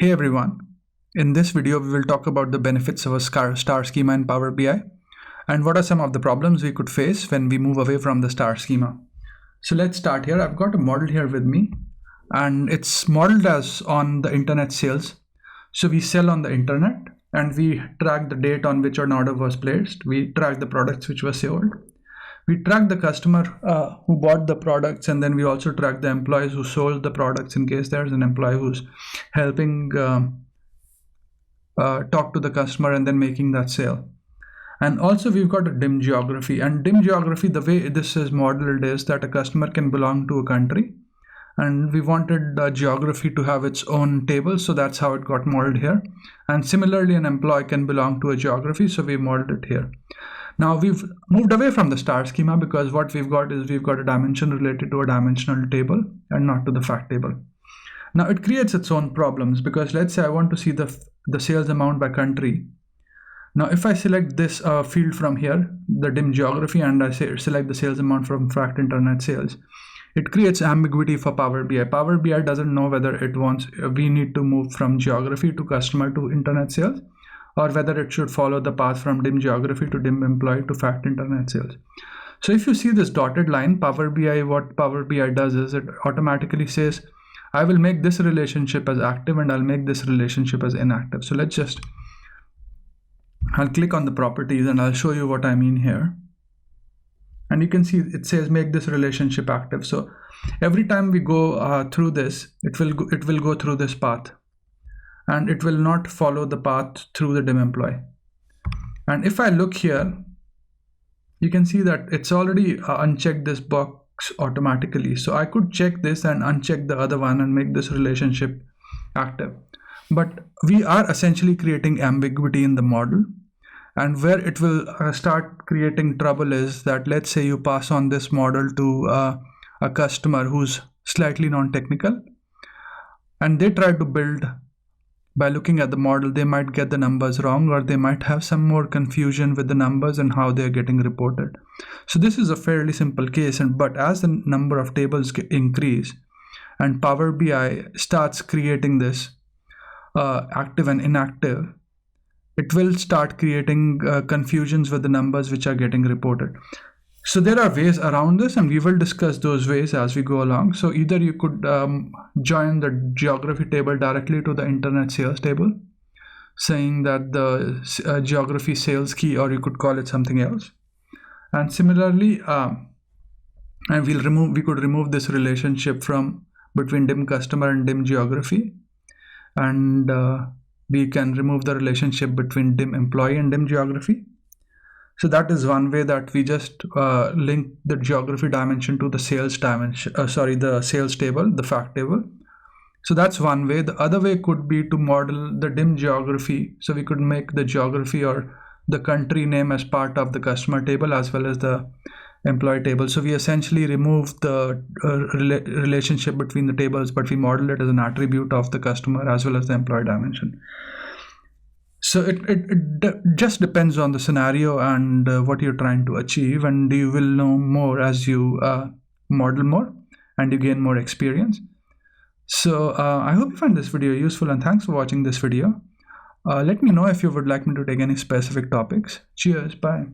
Hey everyone, in this video we will talk about the benefits of a star schema in Power BI and what are some of the problems we could face when we move away from the star schema. So let's start here. I've got a model here with me and it's modeled as on the internet sales. So we sell on the internet and we track the date on which an order was placed. We track the products which were sold. We track the customer who bought the products, and then we also track the employees who sold the products in case there's an employee who's helping talk to the customer and then making that sale. And also we've got a dim geography, and dim geography, the way this is modeled is that a customer can belong to a country, and we wanted geography to have its own table, so that's how it got modeled here. And similarly, an employee can belong to a geography, so we modeled it here. Now we've moved away from the star schema because what we've got is we've got a dimension related to a dimensional table and not to the fact table. Now it creates its own problems because let's say I want to see the sales amount by country. Now if I select this field from here, the dim geography, and I select the sales amount from fact internet sales, it creates ambiguity for Power BI. Power BI doesn't know whether we need to move from geography to customer to internet sales, or whether it should follow the path from dim geography to dim employee to fact internet sales. So if you see this dotted line, what Power BI does is it automatically says, I will make this relationship as active and I'll make this relationship as inactive. So I'll click on the properties and I'll show you what I mean here. And you can see it says make this relationship active. So every time we go through this, it will go through this path, and it will not follow the path through the dim employee. And if I look here, you can see that it's already unchecked this box automatically. So I could check this and uncheck the other one and make this relationship active. But we are essentially creating ambiguity in the model. And where it will start creating trouble is that, let's say you pass on this model to a customer who's slightly non-technical, and they try to build. By looking at the model, they might get the numbers wrong, or they might have some more confusion with the numbers and how they're getting reported. So this is a fairly simple case, but as the number of tables increase and Power BI starts creating this active and inactive, it will start creating confusions with the numbers which are getting reported. So there are ways around this, and we will discuss those ways as we go along. So either you could join the geography table directly to the internet sales table, saying that the geography sales key, or you could call it something else. And similarly, we could remove this relationship between dim customer and dim geography, and we can remove the relationship between dim employee and dim geography. So that is one way that we just link the geography dimension to the sales dimension, the sales table, the fact table. So that's one way. The other way could be to model the dim geography. So we could make the geography or the country name as part of the customer table as well as the employee table. So we essentially remove the relationship between the tables, but we model it as an attribute of the customer as well as the employee dimension. So it just depends on the scenario and what you're trying to achieve, and you will know more as you model more and you gain more experience. So I hope you find this video useful, and thanks for watching this video. Let me know if you would like me to take any specific topics. Cheers, bye.